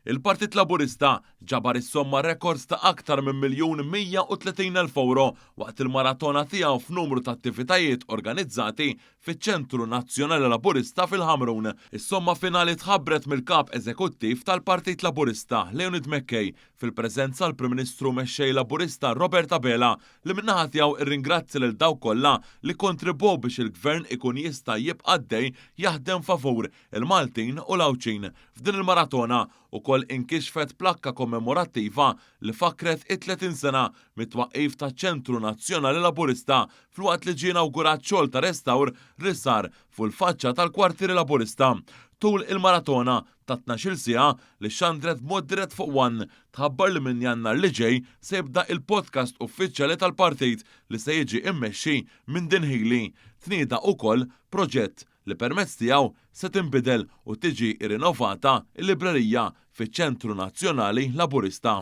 Il-Partit Laburista ġabar is-somma rekords ta' aktar minn 1,130,000 euro waqt il-maratona tiegħu f'numru ta' attivitajiet organizzati fiċ-Ċentru Nazzjonali Laburista fil-Ħamrun. Is-somma finali tħabbret mill-kap eżekuttiv tal-Partit Laburista Leonid Mackay fil-preżenza l-Prim Ministru mexxej Laburista Robert Abela li min-naħa tiegħu irringrazzja lil dawk kollha li kontribwew biex il-Gvern ikun jista' jibqa' għaddej jaħdem favur il-Maltin u l-Awċin. F'din il-maratona ukoll inkixfet plakka kommemorattiva li fakret 30 sena mit-twaqqif taċ-Ċentru Nazzjonali Laburista fl-waqt li ġie inawgurat xogħol ta' restawr li sar fuq il-faċċa tal-kwartieri Laburista. Tul il-maratona ta' 12 siegħa li xandret b'mod dirett fuq One tħabbar li minn Jannar li ġej se jibda il-podcast uffiċjali tal-partit li se jiġi immexxi minn Din Healy. Tnieda ukoll proġett li permezz tiegħu se tinbidel u tiġi irrinnovata l-librerija fiċ-Ċentru Nazzjonali Laburista.